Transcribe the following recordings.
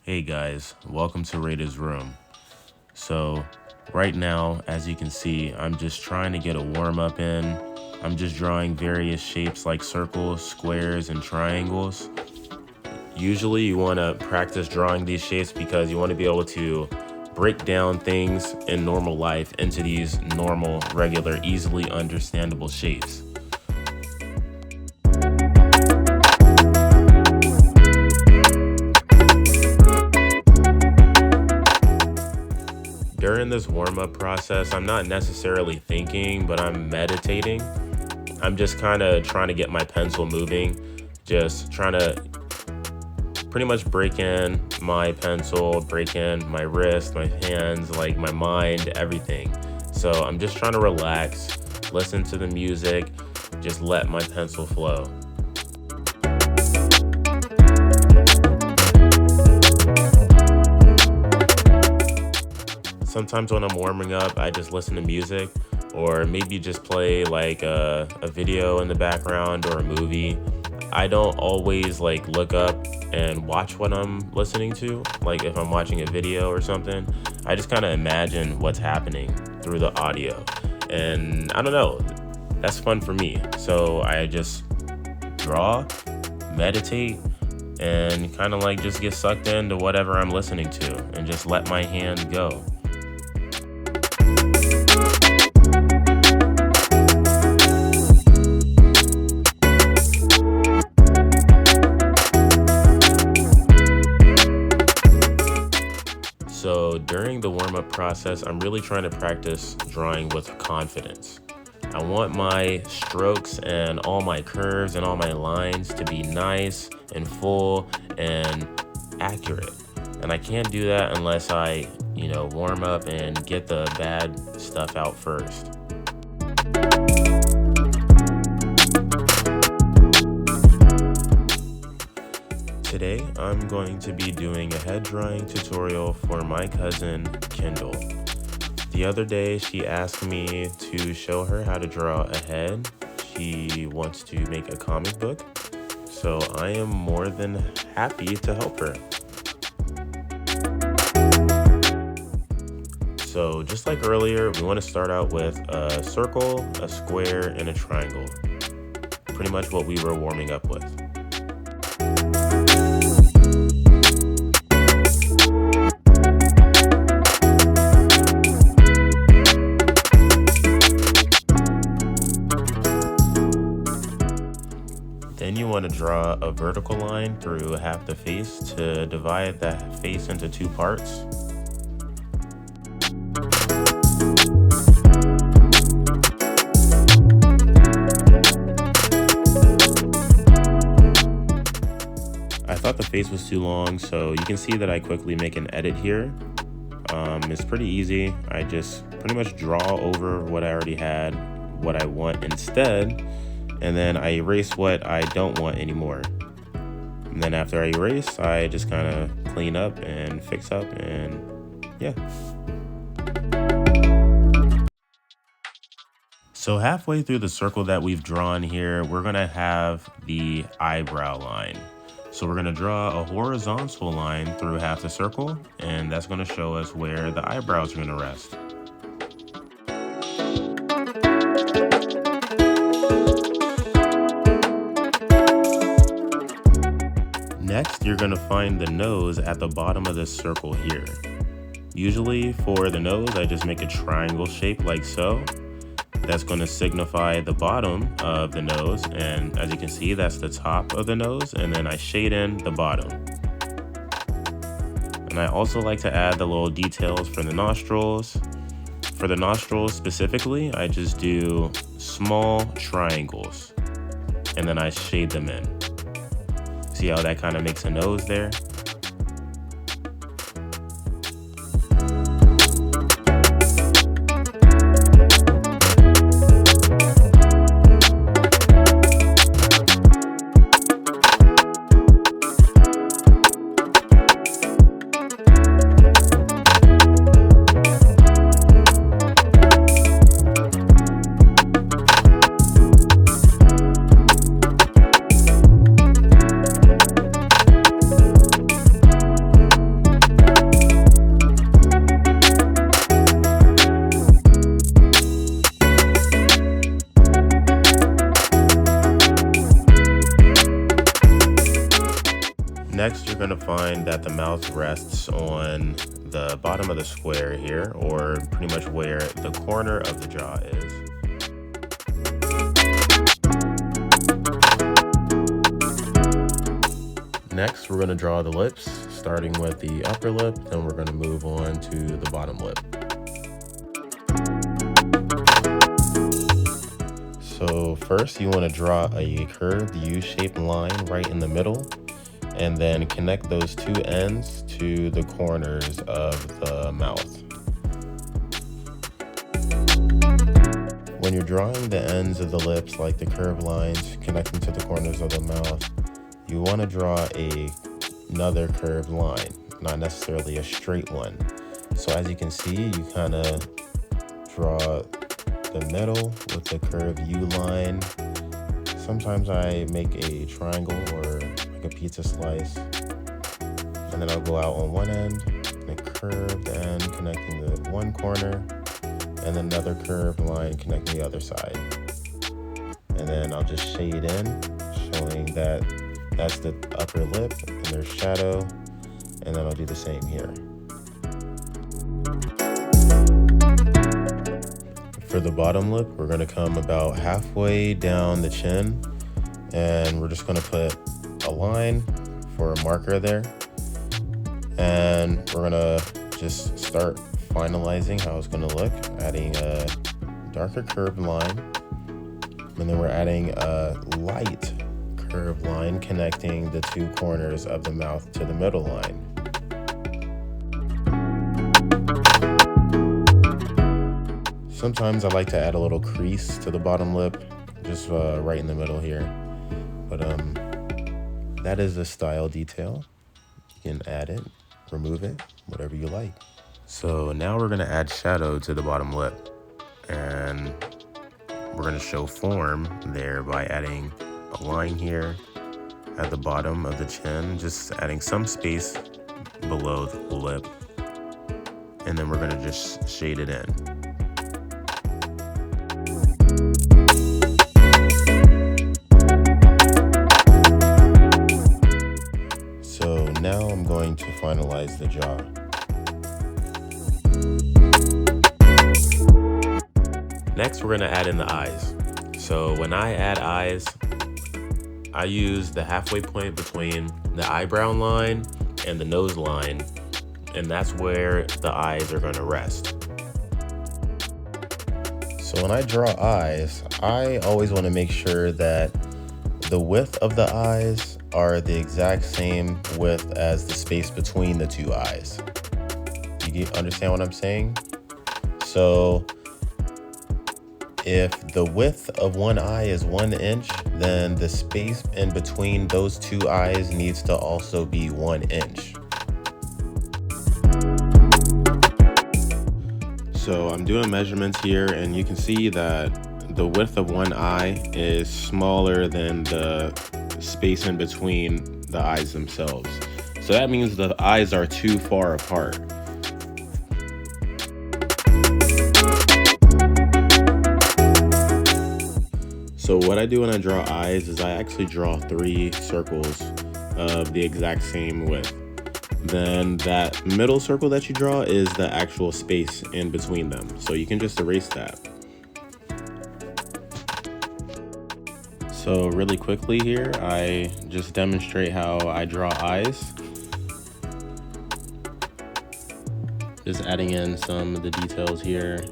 Hey guys, welcome to Raider's Room. So right now, as you can see, I'm just trying to get a warm up in. I'm just drawing various shapes like circles, squares, and triangles. Usually you want to practice drawing these shapes because you want to be able to break down things in normal life into these normal, regular, easily understandable shapes. During this warm-up process, I'm not necessarily thinking, but I'm meditating. I'm just kind of trying to get my pencil moving, just trying to pretty much break in my pencil, break in my wrist, my hands, like my mind, everything. So I'm just trying to relax, listen to the music, just let my pencil flow. Sometimes when I'm warming up, I just listen to music or maybe just play like a video in the background or a movie. I don't always like look up and watch what I'm listening to. Like if I'm watching a video or something, I just kind of imagine what's happening through the audio. And I don't know, that's fun for me. So I just draw, meditate, and kind of like just get sucked into whatever I'm listening to and just let my hand go. So during the warm-up process, I'm really trying to practice drawing with confidence. I want my strokes and all my curves and all my lines to be nice and full and accurate. And I can't do that unless I, warm up and get the bad stuff out first. Today, I'm going to be doing a head drawing tutorial for my cousin, Kendall. The other day, she asked me to show her how to draw a head. She wants to make a comic book, so I am more than happy to help her. So just like earlier, we want to start out with a circle, a square, and a triangle. Pretty much what we were warming up with. Then you want to draw a vertical line through half the face to divide the face into two parts. I thought the face was too long, so you can see that I quickly make an edit here. It's pretty easy. I just pretty much draw over what I already had, what I want instead, and then I erase what I don't want anymore. And then after I erase, I just kind of clean up and fix up, and yeah. So halfway through the circle that we've drawn here, we're gonna have the eyebrow line. So we're gonna draw a horizontal line through half the circle, and that's gonna show us where the eyebrows are gonna rest. Next, you're gonna find the nose at the bottom of this circle here. Usually for the nose, I just make a triangle shape like so. That's going to signify the bottom of the nose, and as you can see, that's the top of the nose, and then I shade in the bottom. And I also like to add the little details for the nostrils. For the nostrils specifically, I just do small triangles, and then I shade them in. See how that kind of makes a nose there? Next, you're gonna find that the mouth rests on the bottom of the square here, or pretty much where the corner of the jaw is. Next, we're gonna draw the lips, starting with the upper lip, then we're gonna move on to the bottom lip. So first, you wanna draw a curved U-shaped line right in the middle, and then connect those two ends to the corners of the mouth. When you're drawing the ends of the lips, like the curved lines connecting to the corners of the mouth, you want to draw another curved line, not necessarily a straight one. So as you can see, you kind of draw the middle with the curved U line. Sometimes I make a triangle or like a pizza slice, and then I'll go out on one end and a curved end connecting the one corner, and then another curved line connecting the other side. And then I'll just shade in, showing that that's the upper lip and there's shadow, and then I'll do the same here. For the bottom lip, we're gonna come about halfway down the chin, and we're just gonna put a line for a marker there. And we're gonna just start finalizing how it's gonna look, adding a darker curved line, and then we're adding a light curved line connecting the two corners of the mouth to the middle line. Sometimes I like to add a little crease to the bottom lip, just right in the middle here. But that is a style detail. You can add it, remove it, whatever you like. So now we're gonna add shadow to the bottom lip, and we're gonna show form there by adding a line here at the bottom of the chin, just adding some space below the lip, and then we're gonna just shade it in. So now I'm going to finalize the jaw. Next, we're gonna add in the eyes. So when I add eyes, I use the halfway point between the eyebrow line and the nose line, and that's where the eyes are gonna rest. So when I draw eyes, I always wanna make sure that the width of the eyes are the exact same width as the space between the two eyes. You understand what I'm saying? So if the width of one eye is 1 inch, then the space in between those two eyes needs to also be 1 inch. So I'm doing measurements here, and you can see that the width of one eye is smaller than the space in between the eyes themselves. So that means the eyes are too far apart. So what I do when I draw eyes is I actually draw 3 circles of the exact same width. Then that middle circle that you draw is the actual space in between them. So you can just erase that. So really quickly here, I just demonstrate how I draw eyes. Just adding in some of the details here,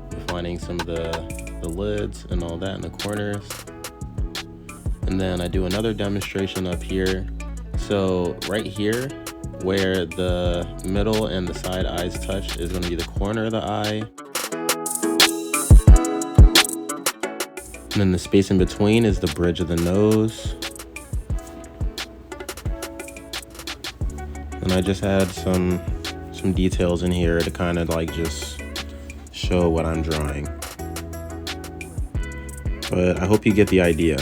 defining some of the lids and all that in the corners. And then I do another demonstration up here. So right here, where the middle and the side eyes touch is going to be the corner of the eye. And then the space in between is the bridge of the nose. And I just add some details in here to kind of like just show what I'm drawing. But I hope you get the idea.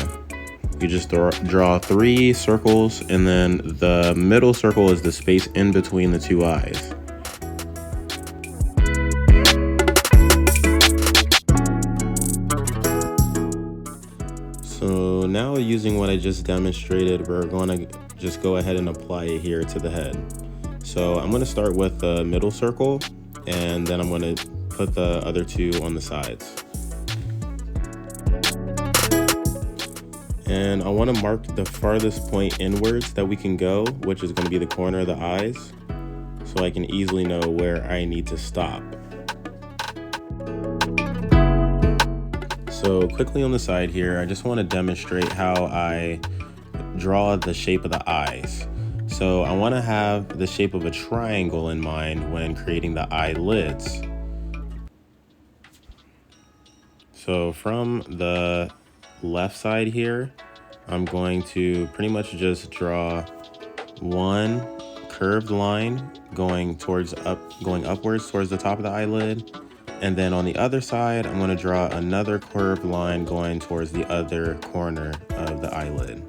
You just draw 3 circles, and then the middle circle is the space in between the 2 eyes. So now using what I just demonstrated, we're going to just go ahead and apply it here to the head. So I'm going to start with the middle circle, and then I'm going to put the other two on the sides. And I want to mark the farthest point inwards that we can go, which is going to be the corner of the eyes, so I can easily know where I need to stop. So quickly on the side here, I just want to demonstrate how I draw the shape of the eyes. So I want to have the shape of a triangle in mind when creating the eyelids. So from the left side here, I'm going to pretty much just draw one curved line going upwards towards the top of the eyelid. And then on the other side, I'm going to draw another curved line going towards the other corner of the eyelid.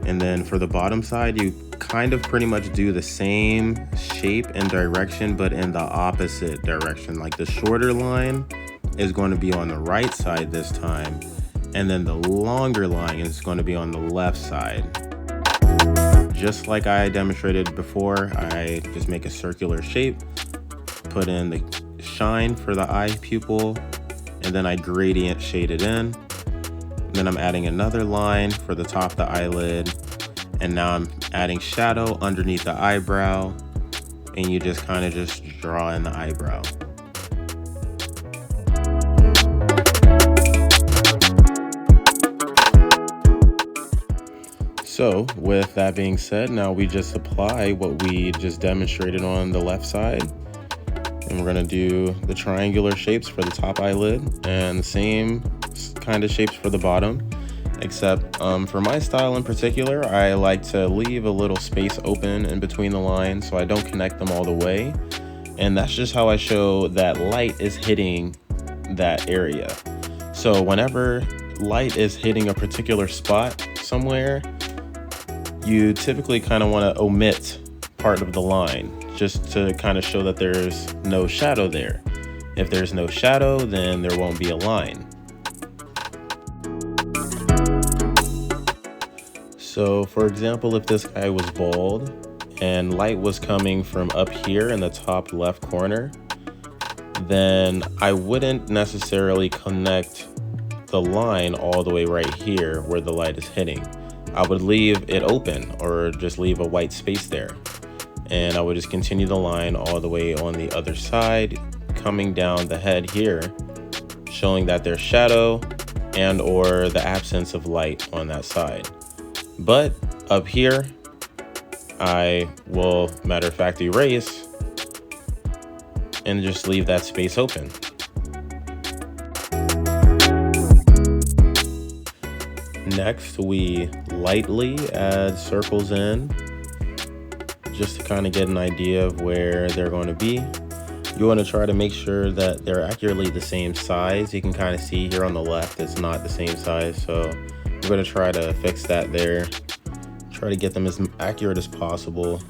And then for the bottom side, you kind of pretty much do the same shape and direction, but in the opposite direction. Like the shorter line is going to be on the right side this time, and then the longer line is going to be on the left side. Just like I demonstrated before, I just make a circular shape, put in the shine for the eye pupil, and then I gradient shade it in. Then I'm adding another line for the top of the eyelid, and now I'm adding shadow underneath the eyebrow, and you just kind of just draw in the eyebrow. So with that being said, now we just apply what we just demonstrated on the left side. And we're gonna do the triangular shapes for the top eyelid and the same kind of shapes for the bottom, except for my style in particular, I like to leave a little space open in between the lines so I don't connect them all the way. And that's just how I show that light is hitting that area. So whenever light is hitting a particular spot somewhere, you typically kind of want to omit part of the line just to kind of show that there's no shadow there. If there's no shadow, then there won't be a line. So for example, if this guy was bald and light was coming from up here in the top left corner, then I wouldn't necessarily connect the line all the way right here where the light is hitting. I would leave it open or just leave a white space there. And I would just continue the line all the way on the other side, coming down the head here, showing that there's shadow and or the absence of light on that side. But up here, I will, matter of fact, erase and just leave that space open. Next, we lightly add circles in just to kind of get an idea of where they're going to be. You want to try to make sure that they're accurately the same size. You can kind of see here on the left it's not the same size, so I'm going to try to fix that there. Try to get them as accurate as possible.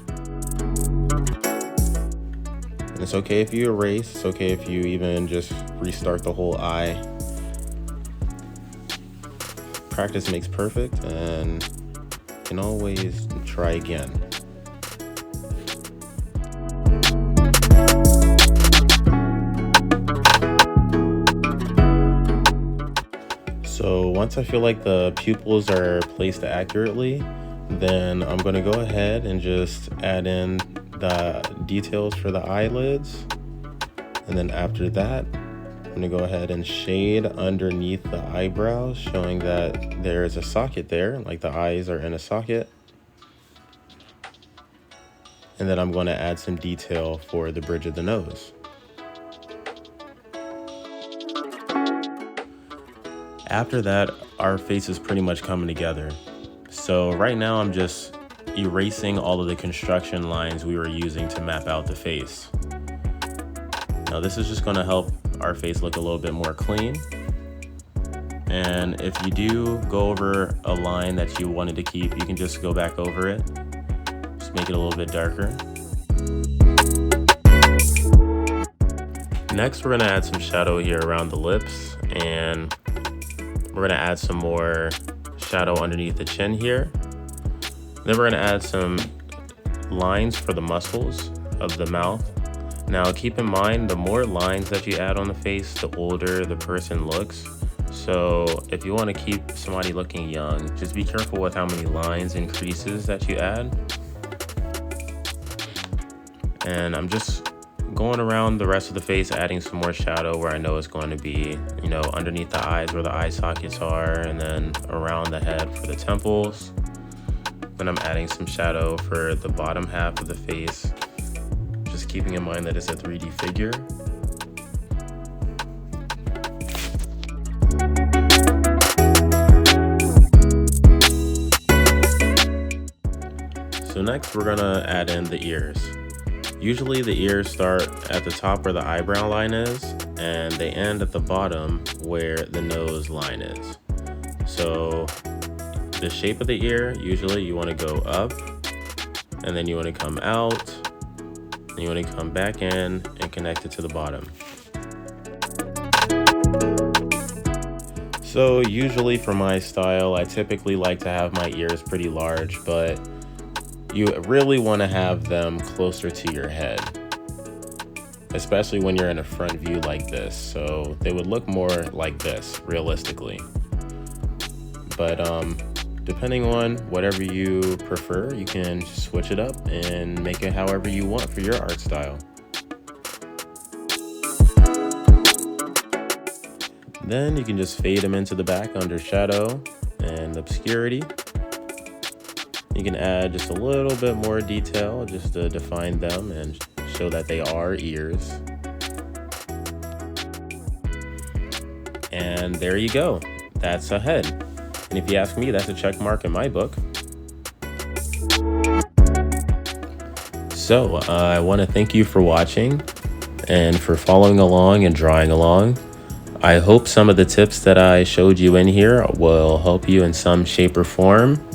And it's okay if you erase, it's okay if you even just restart the whole eye. Practice makes perfect, and you can always try again. So once I feel like the pupils are placed accurately, then I'm going to go ahead and just add in the details for the eyelids. And then after that, I'm going to go ahead and shade underneath the eyebrows, showing that there is a socket there, like the eyes are in a socket. And then I'm going to add some detail for the bridge of the nose. After that, our face is pretty much coming together. So right now I'm just erasing all of the construction lines we were using to map out the face. Now this is just going to help our face look a little bit more clean. And if you do go over a line that you wanted to keep, you can just go back over it. Just make it a little bit darker. Next, we're going to add some shadow here around the lips, and We're gonna add some more shadow underneath the chin here. Then we're gonna add some lines for the muscles of the mouth. Now keep in mind, the more lines that you add on the face, the older the person looks. So if you want to keep somebody looking young, just be careful with how many lines and creases that you add. And I'm just going around the rest of the face, adding some more shadow where I know it's going to be, you know, underneath the eyes where the eye sockets are, and then around the head for the temples. Then I'm adding some shadow for the bottom half of the face, just keeping in mind that it's a 3D figure. So next we're gonna add in the ears. Usually the ears start at the top where the eyebrow line is, and they end at the bottom where the nose line is. So the shape of the ear, usually you want to go up, and then you want to come out, and you want to come back in and connect it to the bottom. So usually for my style, I typically like to have my ears pretty large, but you really want to have them closer to your head, especially when you're in a front view like this. So they would look more like this realistically. But depending on whatever you prefer, you can just switch it up and make it however you want for your art style. Then you can just fade them into the back under shadow and obscurity. You can add just a little bit more detail just to define them and show that they are ears. And there you go. That's a head. And if you ask me, that's a check mark in my book. So I want to thank you for watching and for following along and drawing along. I hope some of the tips that I showed you in here will help you in some shape or form.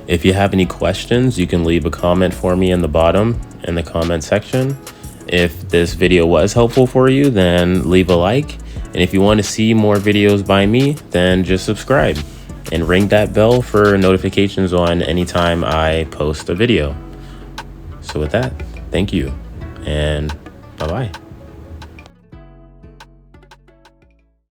If you have any questions, you can leave a comment for me in the bottom in the comment section. If this video was helpful for you, then leave a like. And if you want to see more videos by me, then just subscribe and ring that bell for notifications on anytime I post a video. So with that, thank you and bye-bye.